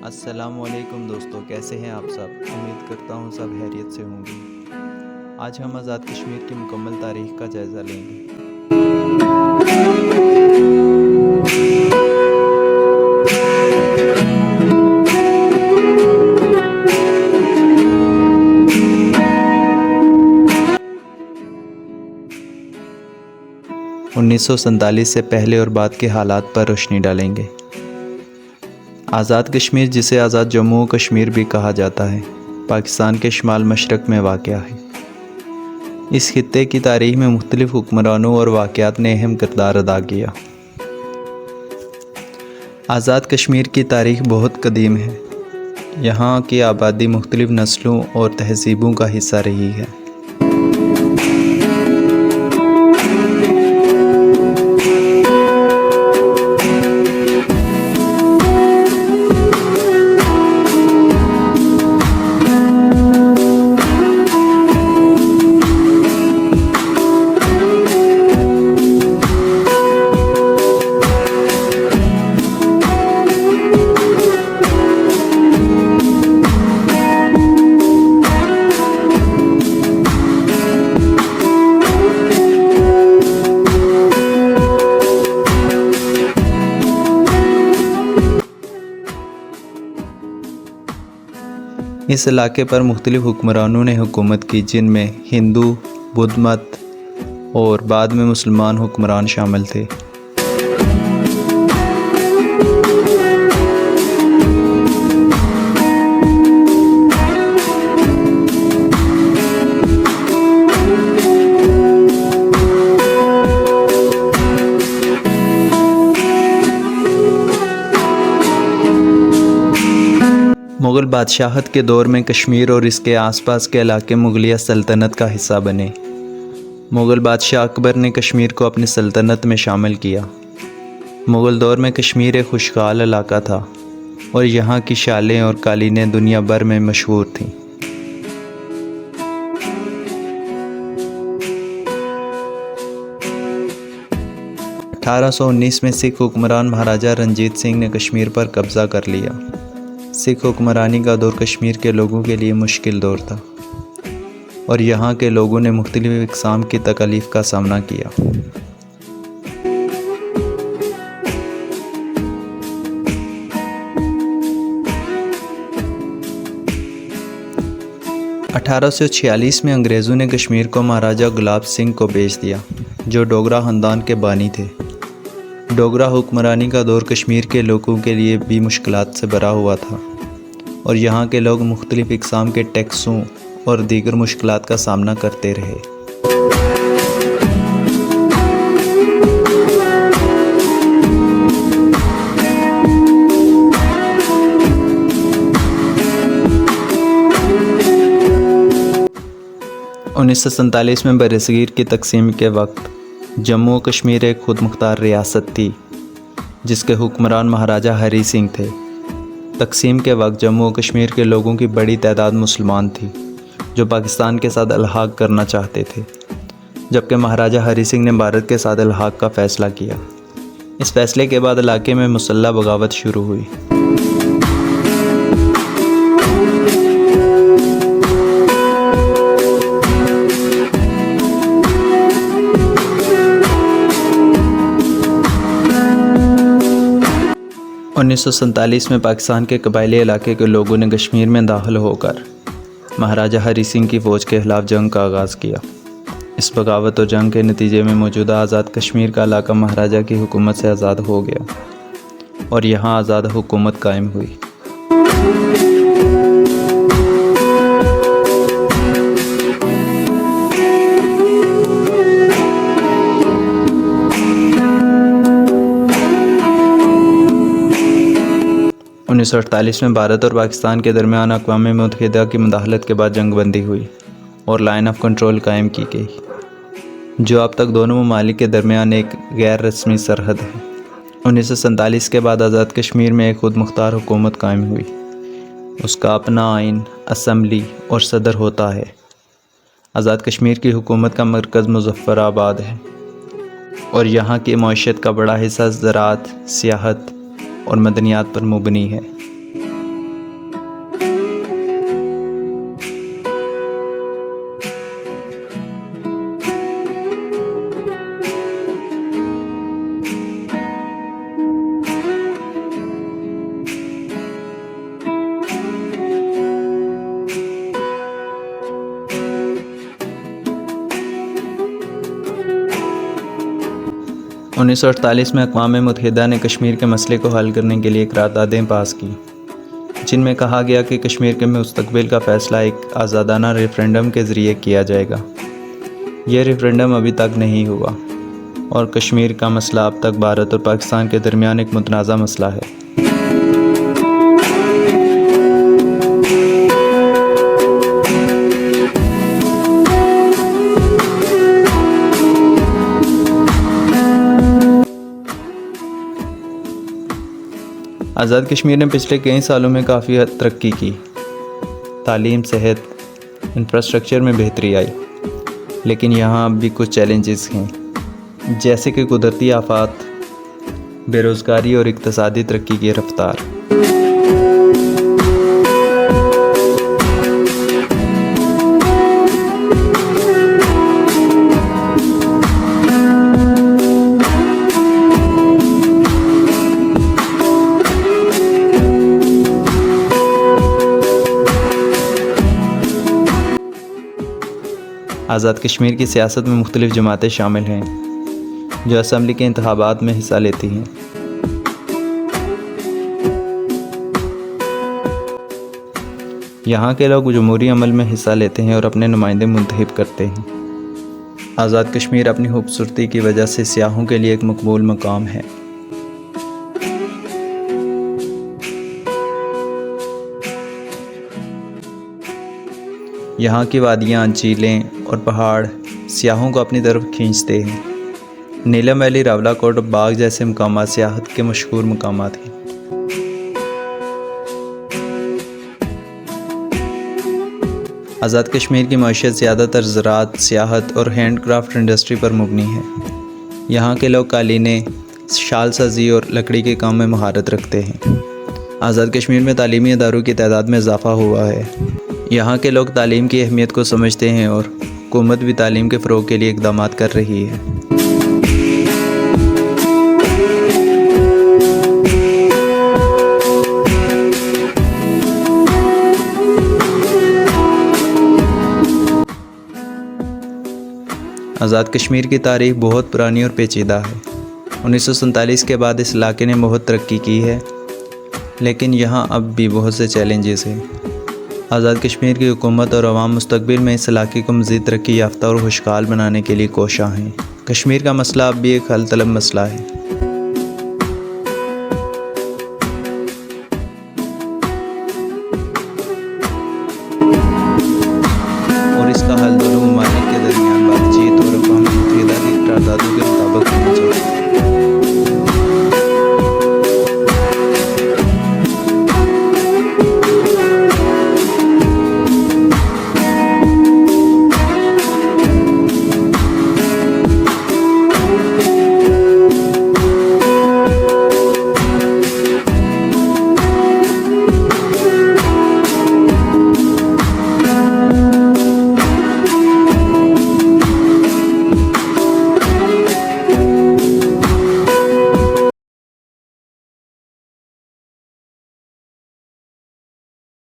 अस्सलामुअलैकुम दोस्तों, कैसे हैं आप सब। उम्मीद करता हूँ सब खैरियत से होंगे। आज हम आज़ाद कश्मीर की मुकम्मल तारीख़ का जायज़ा लेंगे। 1947 से पहले और बाद के हालात पर रोशनी डालेंगे। आज़ाद कश्मीर, जिसे आज़ाद जम्मू कश्मीर भी कहा जाता है, पाकिस्तान के शुमाल मशरक़ में वाक़या है। इस खित्ते की तारीख़ में मुख्तलिफ़ हुक्मरानों और वाक़यात ने अहम किरदार अदा किया। आज़ाद कश्मीर की तारीख़ बहुत कदीम है। यहाँ की आबादी मुख्तलिफ़ नस्लों और तहज़ीबों का हिस्सा रही है। इस इलाके पर मुख्तलिफ़ हुक्मरानों ने हुकूमत की, जिनमें हिंदू, बुद्ध मत और बाद में मुसलमान हुक्मरान शामिल थे। मुग़ल बादशाहत के दौर में कश्मीर और इसके आसपास के इलाके मुग़लिया सल्तनत का हिस्सा बने। मुग़ल बादशाह अकबर ने कश्मीर को अपनी सल्तनत में शामिल किया। मुग़ल दौर में कश्मीर एक खुशहाल इलाका था और यहाँ की शालें और कालीनें दुनिया भर में मशहूर थीं। अठारह सौ 19 में सिख हुक्मरान महाराजा रणजीत सिंह ने कश्मीर पर कब्ज़ा कर लिया। सिख हुक्मरानी का दौर कश्मीर के लोगों के लिए मुश्किल दौर था और यहाँ के लोगों ने मुख्तलिफ़ इक़साम की तकलीफ़ का सामना किया। अठारह सौ 46 में अंग्रेज़ों ने कश्मीर को महाराजा गुलाब सिंह को बेच दिया, जो डोगरा ख़ानदान के बानी थे। डोगरा हुक्मरानी का दौर कश्मीर के लोगों के लिए भी मुश्किलात से भरा हुआ था और यहाँ के लोग मुख्तलिफ़ इक़साम के टैक्सों और दीगर मुश्किलात का सामना करते रहे। उन्नीस सौ सैंतालीस में बरसगीर की तकसीम के वक्त जम्मू और कश्मीर एक खुद मुख्तार रियासत थी, जिसके हुक्मरान महाराजा हरी सिंह थे। तकसीम के वक्त जम्मू और कश्मीर के लोगों की बड़ी तादाद मुसलमान थी, जो पाकिस्तान के साथ अलहाक करना चाहते थे, जबकि महाराजा हरी सिंह ने भारत के साथ अलहाक का फ़ैसला किया। इस फैसले के बाद इलाके में मुसल्लह बगावत शुरू हुई। उन्नीस सौ सैंतालीस में पाकिस्तान के कबायली इलाके के लोगों ने कश्मीर में दाखिल होकर महाराजा हरी सिंह की फ़ौज के ख़िलाफ़ जंग का आगाज़ किया। इस बगावत और जंग के नतीजे में मौजूदा आज़ाद कश्मीर का इलाका महाराजा की हुकूमत से आज़ाद हो गया और यहाँ आज़ाद हुकूमत कायम हुई। उन्नीस सौ 48 में भारत और पाकिस्तान के दरमियान अक़वाम मुत्तहिदा की मुदाखलत के बाद जंग बंदी हुई और लाइन ऑफ कंट्रोल कायम की गई, जो अब तक दोनों ममालिक के दरमियान एक गैर रस्मी सरहद है। 1947 के बाद आज़ाद कश्मीर में एक खुद मुख्तार हुकूमत कायम हुई। उसका अपना आइन, असम्बली और सदर होता है। आज़ाद कश्मीर की हुकूमत का मरकज़ मुज़फ़्फ़राबाद है और यहाँ की मईशत का बड़ा हिस्सा ज़राअत, सियाहत और मदनियात पर मुबनी है। 1948 में अक़वाम मुत्तहिदा ने कश्मीर के मसले को हल करने के लिए करारदादें पास की, जिनमें कहा गया कि कश्मीर के मुस्तक़बिल का फ़ैसला एक आज़ादाना रेफ़रेंडम के ज़रिए किया जाएगा। यह रेफ़रेंडम अभी तक नहीं हुआ और कश्मीर का मसला अब तक भारत और पाकिस्तान के दरमियान एक मुतनाज़ा मसला है। आज़ाद कश्मीर ने पिछले कई सालों में काफ़ी हद तरक्की की। तालीम, सेहत, इंफ्रास्ट्रक्चर में बेहतरी आई, लेकिन यहाँ अब भी कुछ चैलेंजेस हैं, जैसे कि कुदरती आफात, बेरोज़गारी और इक़्तिसादी तरक्की की रफ्तार। आज़ाद कश्मीर की सियासत में मुख्तलिफ़ जमातें शामिल हैं, जो असम्बली के इंतखाबात में हिस्सा लेती हैं। यहाँ के लोग जमहूरी अमल में हिस्सा लेते हैं और अपने नुमाइंदे मुंतखब करते हैं। आज़ाद कश्मीर अपनी खूबसूरती की वजह से सियाहों के लिए एक मकबूल मकाम है। यहाँ की वादियाँ, झीलें और पहाड़ सियाहों को अपनी तरफ खींचते हैं। नीलम वैली, रावलाकोट और बाग जैसे मकाम सियाहत के मशहूर मकाम हैं। आज़ाद कश्मीर की मईशत ज़्यादातर ज़राअत, सियाहत और हैंडक्राफ्ट इंडस्ट्री पर मबनी है। यहाँ के लोग कालीने, शाल साजी और लकड़ी के काम में महारत रखते हैं। आज़ाद कश्मीर में तालीमी इदारों की तादाद में इजाफ़ा हुआ है। यहाँ के लोग तालीम की अहमियत को समझते हैं और हुकूमत भी तालीम के फ़रोग़ के लिए इक़दामात कर रही है। आज़ाद कश्मीर की तारीख़ बहुत पुरानी और पेचीदा है। 1947 के बाद इस इलाके ने बहुत तरक्की की है, लेकिन यहाँ अब भी बहुत से चैलेंजेस हैं। आज़ाद कश्मीर की हुकूमत और अवाम मुस्तक़बिल में इस इलाके को मज़ीद तरक्की याफ्ता और खुशहाल बनाने के लिए कोशां हैं। कश्मीर का मसला अब भी एक हल तलब मसला है।